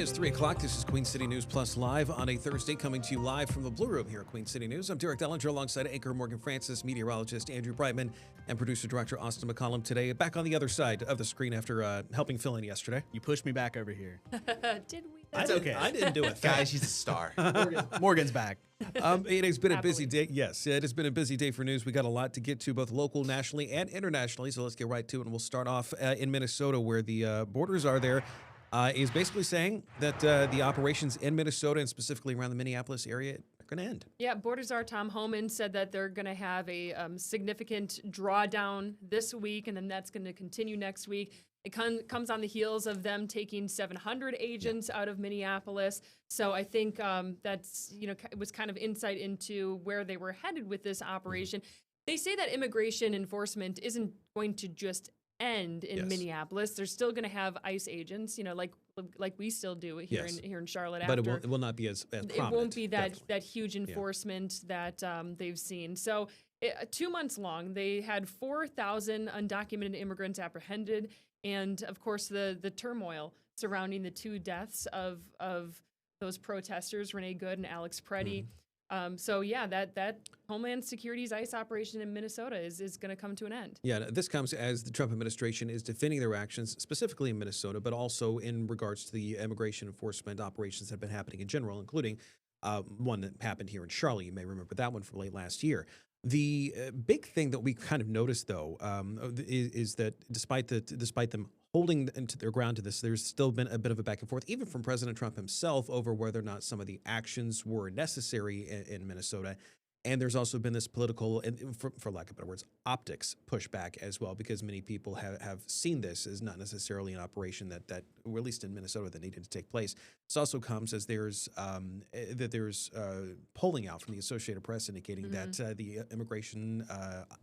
is 3 o'clock. This is Queen City News Plus Live on a Thursday, coming to you live from the Blue Room here at Queen City News. I'm Derek Dellinger alongside anchor Morgan Francis, meteorologist Andrew Brightman, and producer-director Austin McCollum today. Back on the other side of the screen after helping fill in yesterday. You pushed me back over here. Did we? That's okay. I didn't do it. Guys, she's a star. Morgan's back. It has been a busy day. Yes, it has been a busy day for news. We got a lot to get to, both local, nationally, and internationally. So let's get right to it. And we'll start off in Minnesota, where the borders are there. Is basically saying that the operations in Minnesota and specifically around the Minneapolis area are going to end. Yeah, Borders Are Tom Homan said that they're going to have a significant drawdown this week, and then that's going to continue next week. It comes on the heels of them taking 700 agents out of Minneapolis. So I think that's, it was kind of insight into where they were headed with this operation. They say that immigration enforcement isn't going to just end in Minneapolis. They're still going to have ICE agents, like we still do here in Charlotte. But it will not be as prominent. It won't be that huge enforcement that they've seen. So 2 months long, they had 4,000 undocumented immigrants apprehended, and of course the turmoil surrounding the two deaths of those protesters, Renee Good and Alex Preddy. That Homeland Security's ICE operation in Minnesota is going to come to an end. Yeah, this comes as the Trump administration is defending their actions, specifically in Minnesota, but also in regards to the immigration enforcement operations that have been happening in general, including one that happened here in Charlotte. You may remember that one from late last year. The big thing that we kind of noticed, though, is that despite them holding into their ground to this, there's still been a bit of a back and forth, even from President Trump himself, over whether or not some of the actions were necessary in Minnesota. And there's also been this political, and for lack of better words, optics pushback as well, because many people have seen this as not necessarily an operation that or at least in Minnesota, that needed to take place. This also comes as there's polling out from the Associated Press indicating that the immigration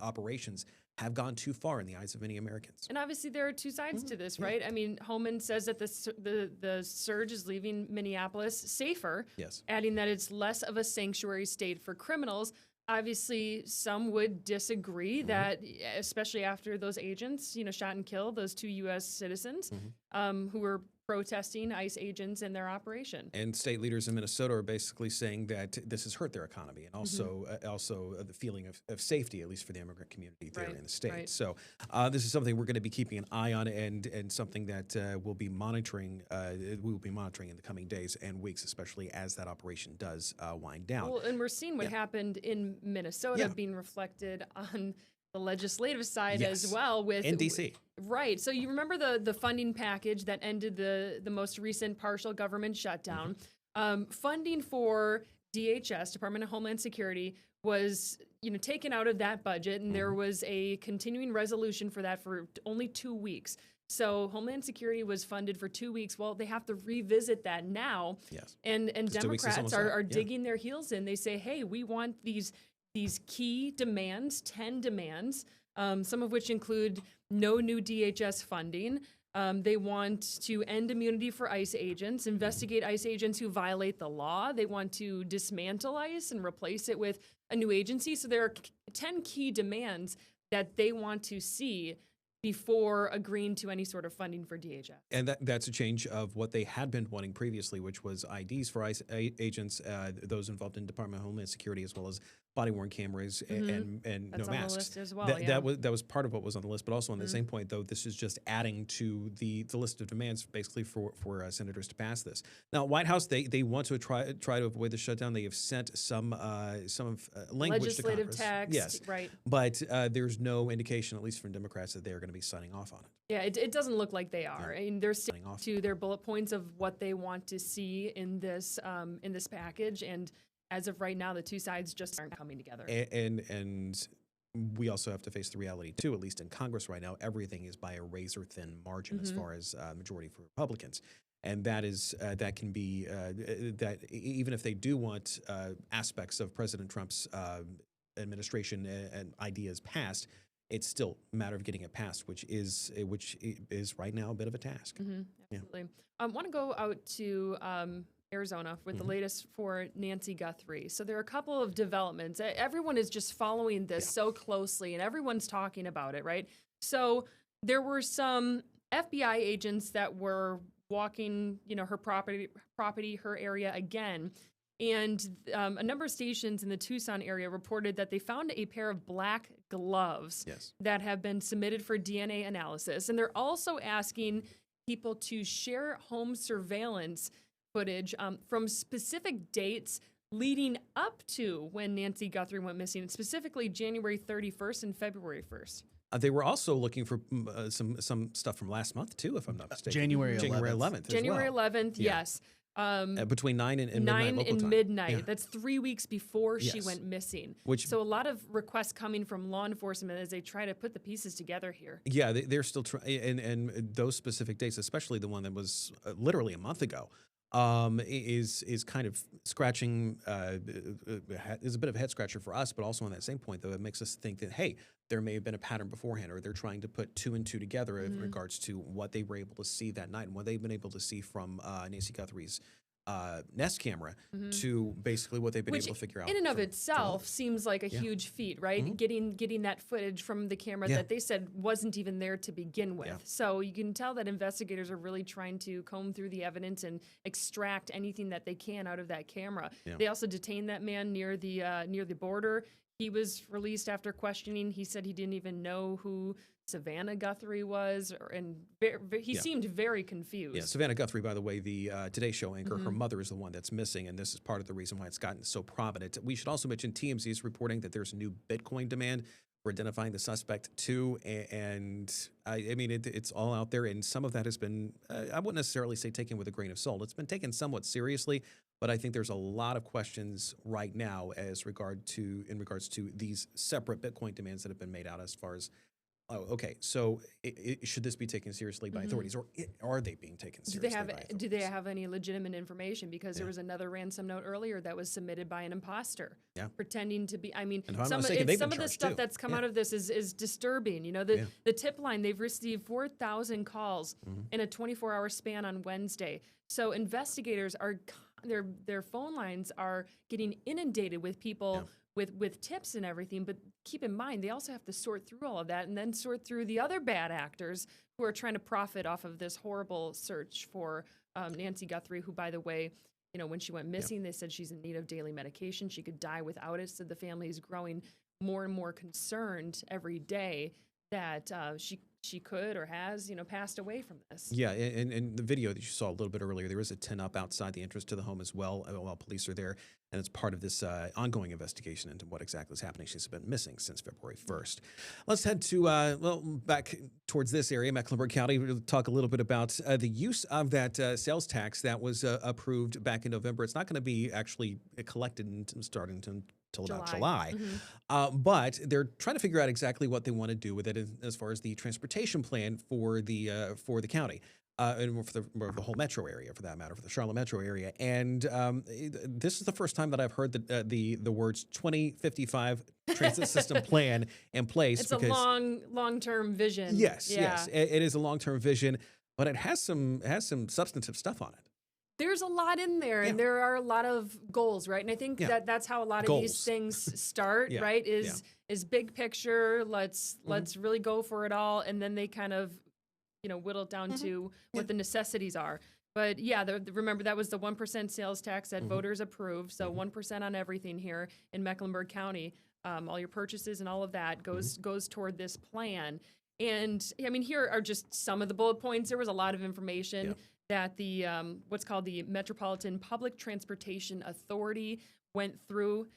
operations have gone too far in the eyes of many Americans. And obviously there are two sides to this, right? I mean, Homan says that the surge is leaving Minneapolis safer, adding that it's less of a sanctuary state for criminals. Obviously, some would disagree that, especially after those agents, shot and killed those two U.S. citizens who were protesting ICE agents in their operation. And state leaders in Minnesota are basically saying that this has hurt their economy, and also the feeling of safety, at least for the immigrant community there in the state. Right. So this is something we're going to be keeping an eye on, and something that we'll be monitoring. We will be monitoring in the coming days and weeks, especially as that operation does wind down. Well, and we're seeing what happened in Minnesota being reflected on the legislative side as well with in DC. Right. So you remember the funding package that ended the most recent partial government shutdown. Funding for DHS, Department of Homeland Security, was taken out of that budget, and there was a continuing resolution for that for only 2 weeks. So Homeland Security was funded for 2 weeks. Well, they have to revisit that now. And Democrats are digging their heels in. They say, hey, we want these key demands, 10 demands, some of which include no new DHS funding. They want to end immunity for ICE agents, investigate ICE agents who violate the law. They want to dismantle ICE and replace it with a new agency. So there are 10 key demands that they want to see before agreeing to any sort of funding for DHS. And that's a change of what they had been wanting previously, which was IDs for ICE agents, those involved in Department of Homeland Security, as well as body-worn cameras and that's no masks. On the list as well, that was part of what was on the list, but also on the same point, though, this is just adding to the list of demands, basically for senators to pass this. Now, White House, they want to try to avoid the shutdown. They have sent some language legislative to Congress. text, right? But there's no indication, at least from Democrats, that they are going to be signing off on it. Yeah, it doesn't look like they are. I mean, they're sticking to their bullet points of what they want to see in this package, and as of right now, the two sides just aren't coming together. And we also have to face the reality, too, at least in Congress right now, everything is by a razor-thin margin as far as majority for Republicans. And that can be that even if they do want aspects of President Trump's administration and ideas passed, it's still a matter of getting it passed, which is right now a bit of a task. Absolutely. I want to go out to Arizona with the latest for Nancy Guthrie. So there are a couple of developments. Everyone is just following this so closely, and everyone's talking about it, right? So there were some FBI agents that were walking, her property, her area again. And a number of stations in the Tucson area reported that they found a pair of black gloves Yes. that have been submitted for DNA analysis. And they're also asking people to share home surveillance footage from specific dates leading up to when Nancy Guthrie went missing, specifically January 31st and February 1st. They were also looking for some stuff from last month too, if I'm not mistaken. January 11th. January 11th. January as well. 11th, Yeah. yes. Between 9 and midnight 9 local and time. midnight. Yeah. That's 3 weeks before she Yes. went missing. So a lot of requests coming from law enforcement as they try to put the pieces together here. Yeah, they're still trying, and those specific dates, especially the one that was literally a month ago, is kind of scratching. Is a bit of a head scratcher for us, but also on that same point, though, it makes us think that hey, there may have been a pattern beforehand, or they're trying to put 2 and 2 together in regards to what they were able to see that night and what they've been able to see from Nancy Guthrie's Nest camera to basically what they've been Which able to figure out. in and of from itself seems like a huge feat, right? Getting that footage from the camera that they said wasn't even there to begin with. Yeah. So you can tell that investigators are really trying to comb through the evidence and extract anything that they can out of that camera. Yeah. They also detained that man near the border. He was released after questioning. He said he didn't even know who Savannah Guthrie was, he seemed very confused. Yeah, Savannah Guthrie, by the way, the Today Show anchor, her mother is the one that's missing, and this is part of the reason why it's gotten so prominent. We should also mention TMZ is reporting that there's a new Bitcoin demand for identifying the suspect too, and I mean it's all out there, and some of that has been I wouldn't necessarily say taken with a grain of salt. It's been taken somewhat seriously, but I think there's a lot of questions right now in regards to these separate Bitcoin demands that have been made out as far as. Oh, okay. So should this be taken seriously by authorities, or are they being taken seriously by authorities? Do they have any legitimate information? Because there was another ransom note earlier that was submitted by an imposter, pretending to be. I mean, And if I'm some not of mistaken, some of the stuff that's come out of this is disturbing. You know, the tip line, they've received 4,000 calls in a 24-hour span on Wednesday. So investigators are their phone lines are getting inundated with people. With tips and everything, but keep in mind, they also have to sort through all of that and then sort through the other bad actors who are trying to profit off of this horrible search for Nancy Guthrie, who, by the way, when she went missing, they said she's in need of daily medication. She could die without it. So the family is growing more and more concerned every day that she could or has, passed away from this. Yeah, and the video that you saw a little bit earlier, there is a tent up outside the entrance to the home as well while police are there, and it's part of this ongoing investigation into what exactly is happening. She's been missing since February 1st. Let's head to, back towards this area, Mecklenburg County. We'll talk a little bit about the use of that sales tax that was approved back in November. It's not going to be actually collected starting until about July. But they're trying to figure out exactly what they want to do with it as far as the transportation plan for the county. And for the whole metro area, for that matter, for the Charlotte metro area. And this is the first time that I've heard the words 2055 transit system plan in place. It's a long-term vision. Yes, yes. It is a long-term vision, but it has some substantive stuff on it. There's a lot in there, and there are a lot of goals, right? And I think that's how a lot of these things start, right? Is big picture. Let's really go for it all, and then they kind of whittle it down to what the necessities are. But remember that was the 1% sales tax that voters approved. So 1% on everything here in Mecklenburg County. All your purchases and all of that goes toward this plan. And I mean, here are just some of the bullet points. There was a lot of information that the what's called the Metropolitan Public Transportation Authority went through.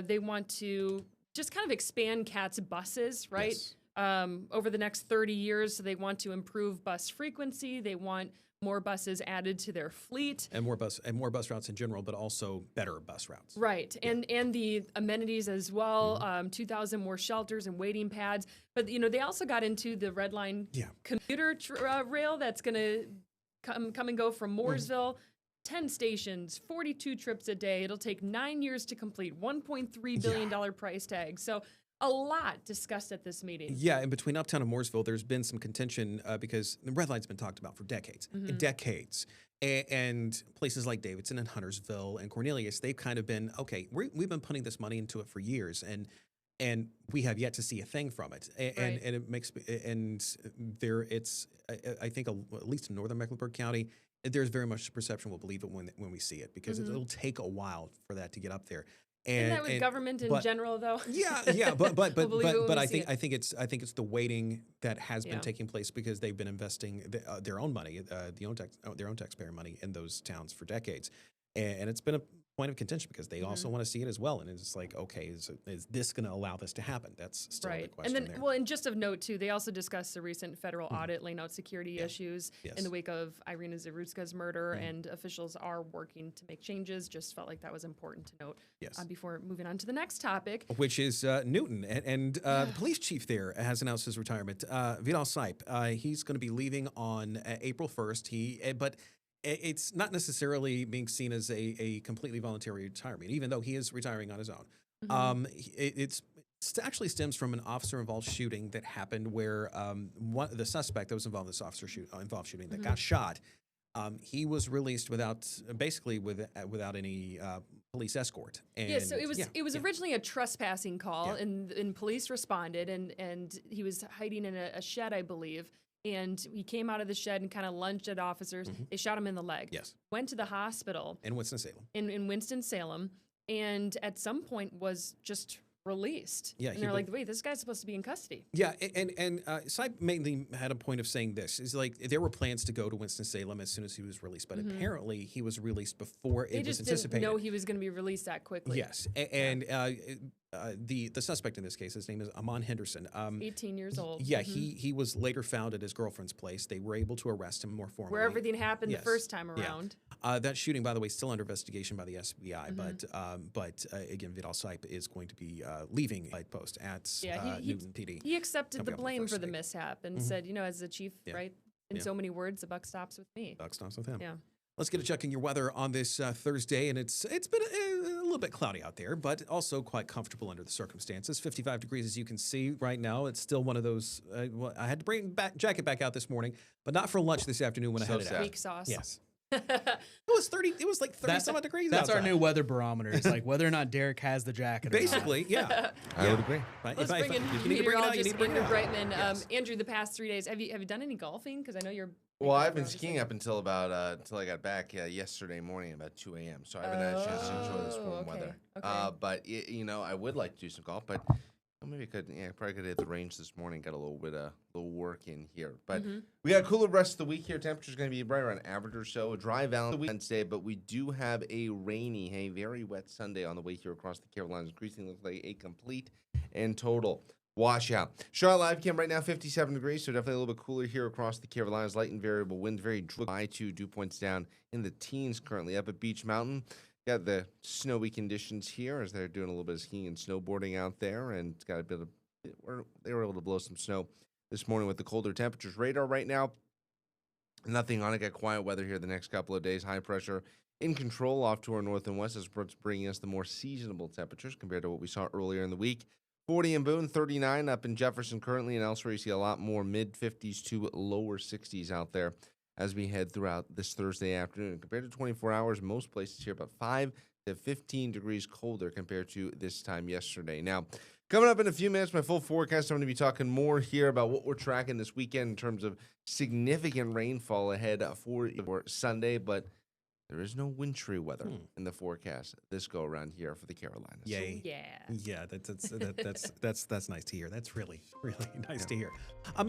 They want to just kind of expand CAT's buses, right? Yes. Over the next 30 years. So they want to improve bus frequency. They want more buses added to their fleet. And more bus routes in general, but also better bus routes. Right. And the amenities as well, 2,000 more shelters and waiting pads. But, they also got into the Red Line commuter rail that's going to come and go from Mooresville. 10 stations, 42 trips a day. It'll take 9 years to complete, $1.3 billion price tag. So a lot discussed at this meeting. Yeah, and between Uptown and Mooresville, there's been some contention because the Red Line's been talked about for decades. And places like Davidson and Huntersville and Cornelius, they've kind of been, okay, we've been putting this money into it for years, and we have yet to see a thing from it. And it makes, and there it's, I think at least in northern Mecklenburg County, there's very much the perception we'll believe it when we see it, because it'll take a while for that to get up there. Isn't that with government in general, though? Yeah, but We'll believe it when we I see think it's the waiting that has been Yeah. taking place, because they've been investing their own money, their own taxpayer money in those towns for decades, and it's been a point of contention, because they also want to see it as well, and it's like, okay, is this going to allow this to happen? That's still the Right. question And then, there. well, and just of note, too, they also discussed the recent federal audit laying out security issues in the wake of Irina Zarutska's murder, and officials are working to make changes. Just felt like that was important to note before moving on to the next topic. Which is Newton. And the police chief there has announced his retirement. Vidal Sipe, he's going to be leaving on April 1st. But it's not necessarily being seen as a completely voluntary retirement, even though he is retiring on his own. It actually stems from an officer-involved shooting that happened where the suspect that was involved in this involved shooting that got shot, he was released without any police escort. And So it was originally a trespassing call, and police responded, and he was hiding in a shed, I believe. And he came out of the shed and kind of lunged at officers. They shot him in the leg. Yes. Went to the hospital. In Winston-Salem. In Winston-Salem. And at some point was just released. Yeah, and they're like, wait, this guy's supposed to be in custody. Yeah, and Sipe mainly had a point of saying this. Is like, there were plans to go to Winston-Salem as soon as he was released, but apparently he was released before it was just anticipated. didn't know he was going to be released that quickly. Yes, and the suspect in this case, his name is Amon Henderson. 18 years old. Yeah, he was later found at his girlfriend's place. They were able to arrest him more formally. Where everything happened the first time around. That shooting, by the way, still under investigation by the FBI. But again, Vidal Sipe is going to be leaving the post at Newton PD. He accepted the Coming up on blame for the day. mishap and said, as the chief, right? In so many words, the buck stops with me. Buck stops with him. Yeah. Let's get a check on your weather on this Thursday, and it's been a little bit cloudy out there, but also quite comfortable under the circumstances. 55 degrees, as you can see right now. It's still one of those. I had to bring jacket back out this morning, but not for lunch this afternoon when I headed out. Weak sauce. Yes. It was 30. It was like 30-some degrees. That's outside. our new weather barometer. It's like whether or not Derek has the jacket. Basically, yeah. I would agree. Right? Let's bring in you need to bring it out. You need meteorologist to bring it Andrew out. Brightman. Yes. Andrew, the past 3 days, have you done any golfing? Because I know you're. Well, I've been skiing up until about until I got back yesterday morning about 2 a.m. So I haven't had a chance to enjoy this warm weather. Okay. But I would like to do some golf, but maybe I could. Yeah, I probably could hit the range this morning. Got a little bit of little work in here, but we got a cooler rest of the week here. Temperature's going to be right around average or so. A dry Wednesday, but we do have a rainy, very wet Sunday on the way here across the Carolinas. Increasing looks like a complete and total washout. Charlotte live cam right now 57 degrees, so definitely a little bit cooler here across the Carolinas. Light and variable winds, very dry too. Dew points down in the teens currently up at Beach Mountain. Got the snowy conditions here as they're doing a little bit of skiing and snowboarding out there, and it's got a bit of. They were able to blow some snow this morning with the colder temperatures. Radar right now, nothing on it. Got quiet weather here the next couple of days. High pressure in control off to our north and west as it's bringing us the more seasonable temperatures compared to what we saw earlier in the week. 40 in Boone, 39 up in Jefferson currently, and elsewhere you see a lot more mid-50s to lower 60s out there as we head throughout this Thursday afternoon. Compared to 24 hours, most places here about 5 to 15 degrees colder compared to this time yesterday. Now, coming up in a few minutes, my full forecast, I'm going to be talking more here about what we're tracking this weekend in terms of significant rainfall ahead for Sunday, but there is no wintry weather in the forecast this go around here for the Carolinas. Yay. Yeah, that's nice to hear. That's really, really nice to hear.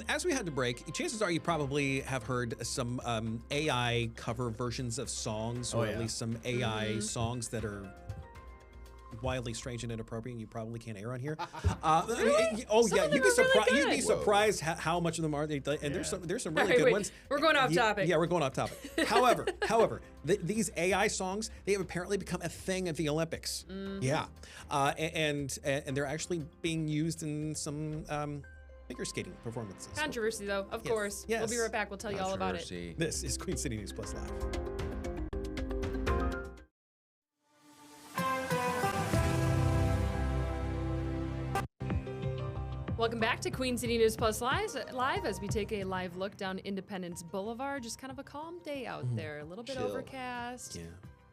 As we had to break, chances are you probably have heard some AI cover versions of songs, or at least some AI songs that are wildly strange and inappropriate, and you probably can't air on here. Really? You'd be surprised how much of them are. And there's some really good ones. We're going off topic. Yeah, we're going off topic. However, these AI songs, they have apparently become a thing at the Olympics. Yeah, and they're actually being used in some figure skating performances. Controversy, though, of course. Yes. We'll be right back. We'll tell you all about it. This is Queen City News Plus Live. Welcome back to Queen City News Plus Live as we take a live look down Independence Boulevard. Just kind of a calm day out there. A little bit overcast. Yeah.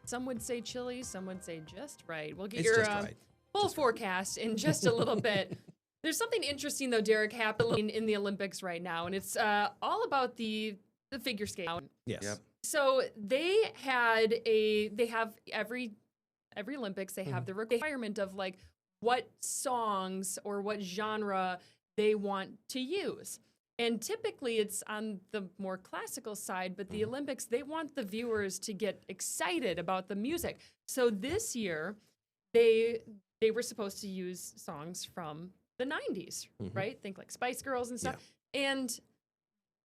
Some would say chilly. Some would say just right. We'll get It's your just right. full forecast in just a little bit. There's something interesting, though, Derek, happening in the Olympics right now, and it's all about the figure skating. Yes. Yep. So they have every Olympics, they have the requirement of like what songs or what genre they want to use. And typically it's on the more classical side, but the Olympics, they want the viewers to get excited about the music. So this year, they were supposed to use songs from the 90s, right? Think like Spice Girls and stuff. Yeah. And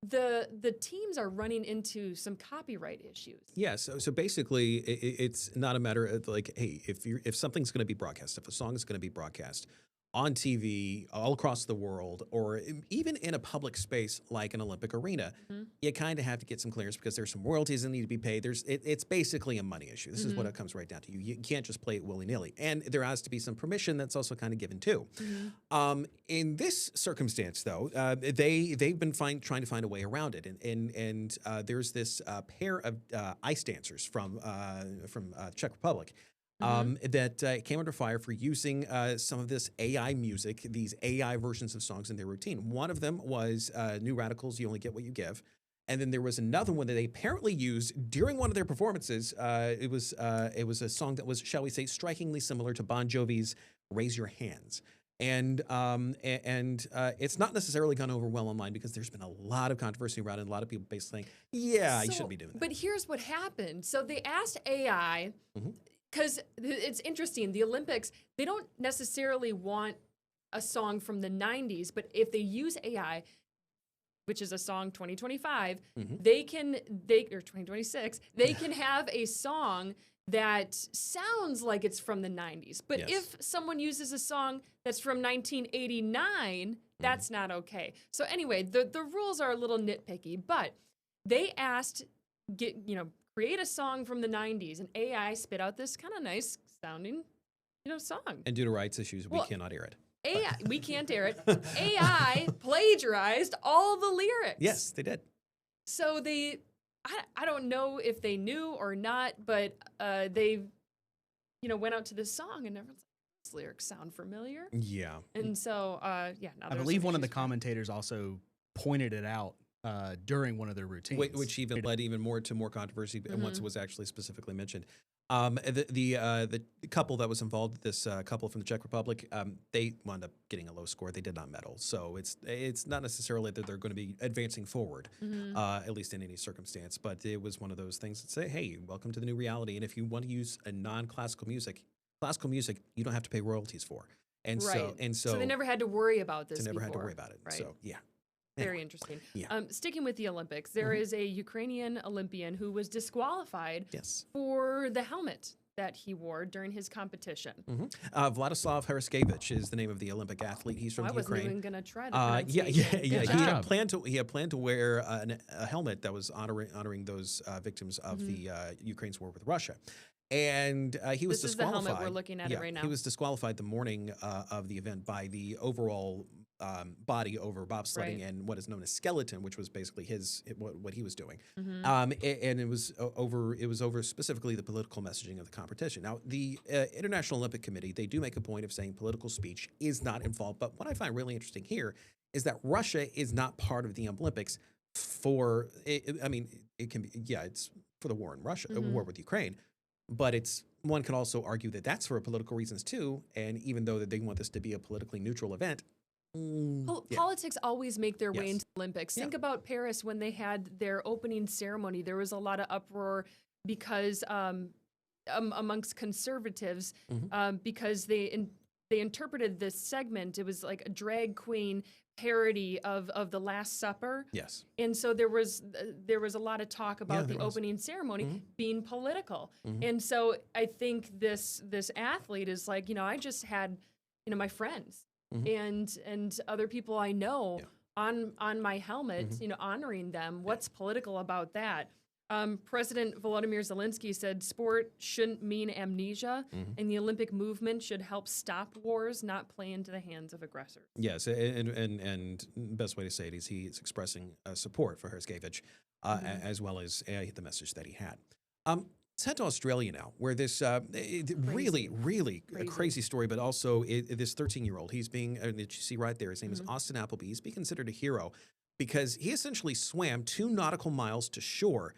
the teams are running into some copyright issues. Yeah, so basically, it's not a matter of like, hey, if something's going to be broadcast, if a song is going to be broadcast on TV all across the world, or even in a public space like an Olympic arena, you kind of have to get some clearance because there's some royalties that need to be paid. It's basically a money issue. This is what it comes right down to. You can't just play it willy-nilly. And there has to be some permission that's also kind of given too. In this circumstance, though, they've been trying to find a way around it. And there's this pair of ice dancers from Czech Republic that came under fire for using some of this AI music, these AI versions of songs in their routine. One of them was New Radicals, You Only Get What You Give. And then there was another one that they apparently used during one of their performances. It was a song that was, shall we say, strikingly similar to Bon Jovi's Raise Your Hands. And it's not necessarily gone over well online because there's been a lot of controversy around it. And a lot of people basically saying, yeah, you shouldn't be doing that. But here's what happened. So they asked AI, because it's interesting, the Olympics, they don't necessarily want a song from the 90s, but if they use AI, which is a song 2025, or 2026, they can have a song that sounds like it's from the 90s. But if someone uses a song that's from 1989, that's not okay. So anyway, the rules are a little nitpicky, but they asked, create a song from the 90s, and AI spit out this kind of nice sounding, song. And due to rights issues, we cannot air it. AI, we can't air it. AI plagiarized all the lyrics. Yes, they did. So I don't know if they knew or not, but they, went out to this song and everyone's like, these lyrics sound familiar. Yeah. And so, now I believe one of the commentators also pointed it out during one of their routines, which even led even more to more controversy once it was actually specifically mentioned. The couple that was involved, this couple from the Czech Republic, they wound up getting a low score. They did not medal, so it's not necessarily that they're going to be advancing forward, at least in any circumstance. But it was one of those things that say, "Hey, welcome to the new reality." And if you want to use a non-classical music, you don't have to pay royalties for. And so they never had to worry about this. They never before. had to worry about it. Right. So yeah. Very interesting. Yeah. Sticking with the Olympics, there is a Ukrainian Olympian who was disqualified for the helmet that he wore during his competition. Vladislav Haraskevich is the name of the Olympic athlete. He's from I Ukraine. wasn't even going to try to He had planned to wear a helmet that was honoring those victims of the Ukraine's war with Russia. And he was disqualified. This is the helmet we're looking at it right now. He was disqualified the morning of the event by the overall body over bobsledding and what is known as skeleton, which was basically what he was doing. And it was over specifically the political messaging of the competition. Now, the International Olympic Committee, they do make a point of saying political speech is not involved. But what I find really interesting here is that Russia is not part of the Olympics for, it can be, it's for the war in Russia, war with Ukraine. But one can also argue that that's for political reasons too. And even though that they want this to be a politically neutral event, politics always make their way into the Olympics. Think about Paris when they had their opening ceremony. There was a lot of uproar because amongst conservatives because they interpreted this segment. It was like a drag queen parody of the Last Supper. Yes. And so there was a lot of talk about the opening ceremony being political. And so I think this athlete is like, I just had, my friends and other people I know on my helmet, honoring them. What's political about that? President Volodymyr Zelensky said sport shouldn't mean amnesia, and the Olympic movement should help stop wars, not play into the hands of aggressors. Yes, and best way to say it is he is expressing support for Haraskevich, as well as the message that he had. Let's head to Australia now, where this really crazy story, but also this 13-year-old, he's being, that you see right there, his name is Austin Appleby. He's being considered a hero because he essentially swam 2 nautical miles to shore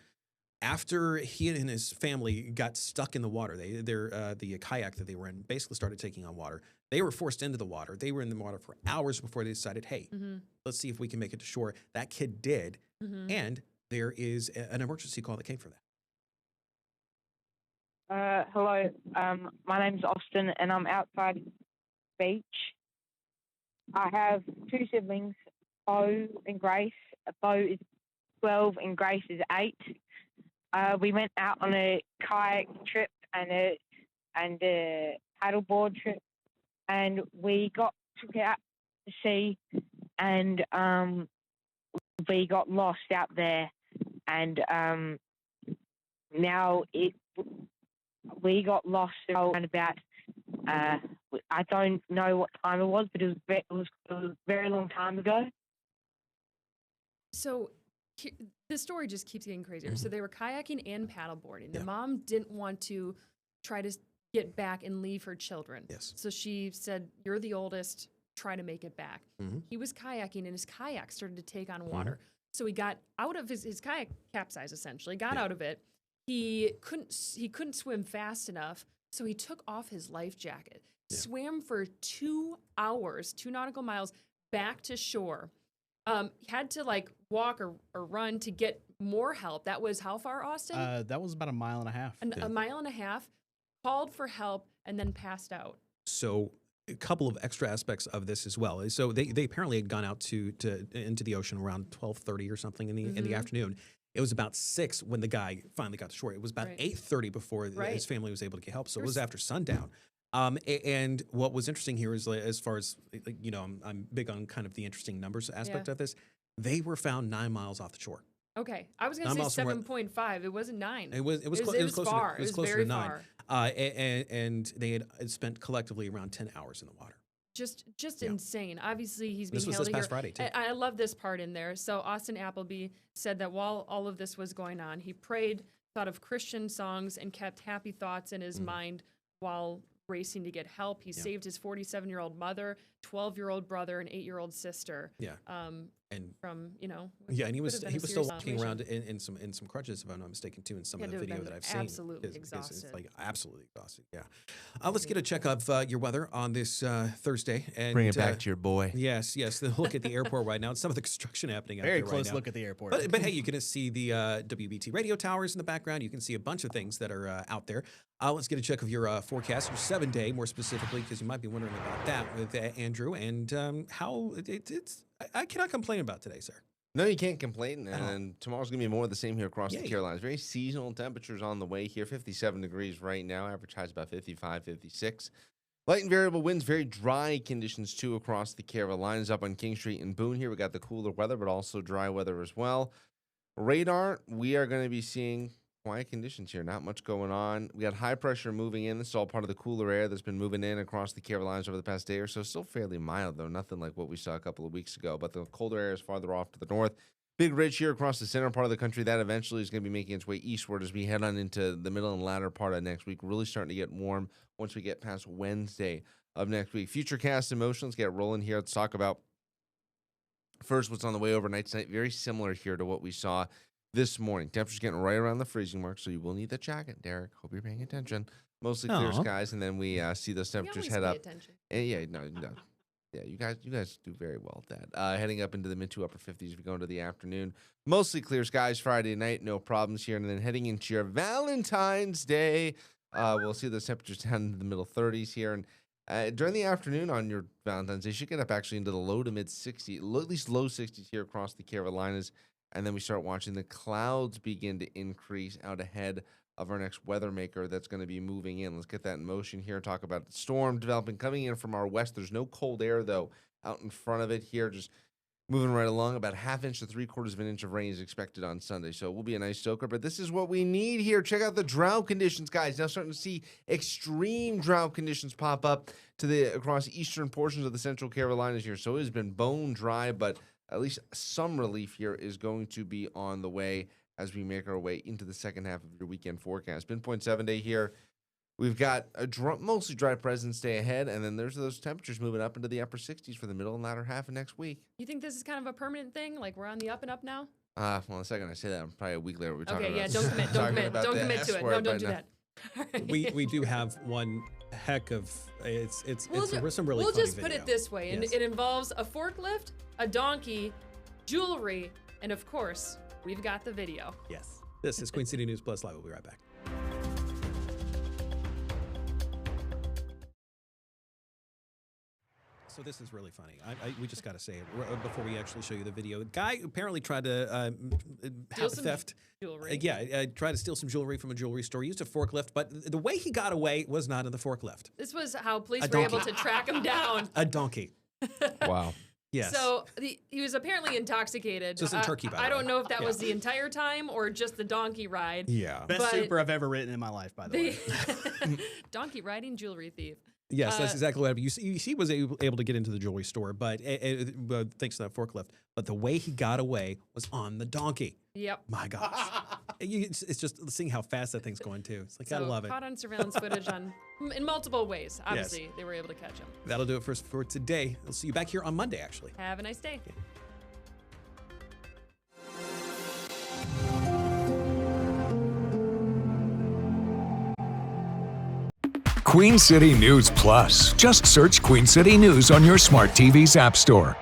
After he and his family got stuck in the water, the kayak that they were in basically started taking on water. They were forced into the water. They were in the water for hours before they decided, hey, Mm-hmm. let's see if we can make it to shore. That kid did, Mm-hmm. and there is an emergency call that came from that. Hello. My name's Austin, and I'm outside the beach. I have two siblings, Bo and Grace. Bo is 12 and Grace is 8. We went out on a kayak trip and a paddleboard trip, and we took out to sea, and we got lost out there, and now we got lost around about. I don't know what time it was, but it was a very long time ago. So the story just keeps getting crazier. So they were kayaking and paddleboarding. The Yeah. mom didn't want to try to get back and leave her children. Yes. So she said, "You're the oldest. Try to make it back." Mhm. He was kayaking, and his kayak started to take on water. So he got out of his kayak capsized essentially. Got Yeah. out of it. He couldn't swim fast enough, so he took off his life jacket. Yeah. Swam for 2 hours, 2 nautical miles back to shore. Had to like walk or run to get more help. That was how far, Austin? That was about a mile and a half. A mile and a half. Called for help and then passed out. So a couple of extra aspects of this as well. So they apparently had gone out to into the ocean around 12:30 or something in the afternoon. It was about 6 when the guy finally got to shore. It was about Right. 8:30 before Right. his family was able to get help. So it There's- was after sundown. And what was interesting here is, like, as far as, like, I'm big on kind of the interesting numbers aspect Yeah. of this. They were found 9 miles off the shore. Okay. I was going 9 to say miles from where- 7.5. It wasn't 9. It was It was closer. far. It was It was closer very to 9. far. And they had spent collectively around 10 hours in the water. Just Yeah. insane. Obviously, he's being This was held this past here. Friday too. I love this part in there. So Austin Appleby said that while all of this was going on, he prayed, thought of Christian songs, and kept happy thoughts in his mind while racing to get help. He saved his 47-year-old mother, 12-year-old brother, and 8-year-old sister. Yeah. From And what yeah, and he could was have been he a was still serious walking around situation. in some crutches, if I'm not mistaken, too, in some Had of to the have video been that I've seen. absolutely It's exhausted. like absolutely exhausted. Yeah. Let's get a check of your weather on this Thursday. And Bring it back to your boy. Yes. The look at the airport right now. And some of the construction happening out Very there close right now. look at the airport. But hey, you can see the WBT radio towers in the background. You can see a bunch of things that are out there. Let's get a check of your forecast, your 7-day more specifically, because you might be wondering about that with Andrew and how I cannot complain about today, sir. No, you can't complain. At all. And tomorrow's going to be more of the same here across the Yay. Carolinas. Very seasonal temperatures on the way here. 57 degrees right now. Average highs about 55, 56. Light and variable winds. Very dry conditions, too, across the Carolinas. Up on King Street in Boone here, we got the cooler weather, but also dry weather as well. Radar, we are going to be seeing quiet conditions here. Not much going on. We got high pressure moving in. This is all part of the cooler air that's been moving in across the Carolinas over the past day or so. Still fairly mild, though. Nothing like what we saw a couple of weeks ago. But the colder air is farther off to the north. Big ridge here across the center part of the country. That eventually is going to be making its way eastward as we head on into the middle and latter part of next week. Really starting to get warm once we get past Wednesday of next week. Futurecast in motion. Let's get rolling here. Let's talk about first what's on the way overnight tonight. Very similar here to what we saw this morning. Temperatures getting right around the freezing mark, so you will need the jacket, Derek. Hope you're paying attention. Mostly clear Aw. skies, and then we see those We temperatures always head pay up. attention. And yeah, no. Yeah, you guys do very well at that. Heading up into the mid to upper 50s if we go into the afternoon. Mostly clear skies Friday night, no problems here. And then heading into your Valentine's Day, we'll see those temperatures down into the middle 30s here. And during the afternoon on your Valentine's Day, you should get up actually into the low to mid 60s, at least low 60s here across the Carolinas. And then we start watching the clouds begin to increase out ahead of our next weather maker that's going to be moving in. Let's get that in motion here. Talk about the storm developing, coming in from our west. There's no cold air, though, out in front of it here. Just moving right along. About 1/2 inch to 3/4 of an inch of rain is expected on Sunday. So it will be a nice soaker. But this is what we need here. Check out the drought conditions, guys. Now starting to see extreme drought conditions pop up across eastern portions of the Central Carolinas here. So it has been bone dry, but at least some relief here is going to be on the way as we make our way into the second half of your weekend forecast. Pinpoint 7-day here. We've got a mostly dry President's Day ahead, and then there's those temperatures moving up into the upper 60s for the middle and latter half of next week. You think this is kind of a permanent thing? Like we're on the up and up now? Well, the second I say that, I'm probably a week later. We're talking Okay, about yeah, don't commit, don't talking commit, about don't the commit S to it. word, No, don't but do no. that. All right. We do have one heck of it's some really we'll funny just put video. it this way, and Yes. it involves a forklift, a donkey, jewelry, and of course, we've got the video. Yes. This is Queen City News Plus Live. We'll be right back. So this is really funny. We just got to say it before we actually show you the video. The guy apparently tried to have some theft. Jewelry. Tried to steal some jewelry from a jewelry store. He used a forklift, but the way he got away was not in the forklift. This was how police A were able donkey. to track him down. A donkey. Wow. Yes. So he was apparently intoxicated. Just in Turkey, by the I don't way. know if that was the entire time or just the donkey ride. Yeah. Best But- super I've ever written in my life, by the way. The donkey riding jewelry thief. Yes, that's exactly what happened. You see, he was able to get into the jewelry store, but thanks to that forklift. But the way he got away was on the donkey. Yep. My gosh. It's just seeing how fast that thing's going, too. It's like, I So love it. caught on surveillance footage in multiple ways. Obviously, they were able to catch him. That'll do it for today. I'll see you back here on Monday, actually. Have a nice day. Queen City News Plus. Just search Queen City News on your smart TV's app store.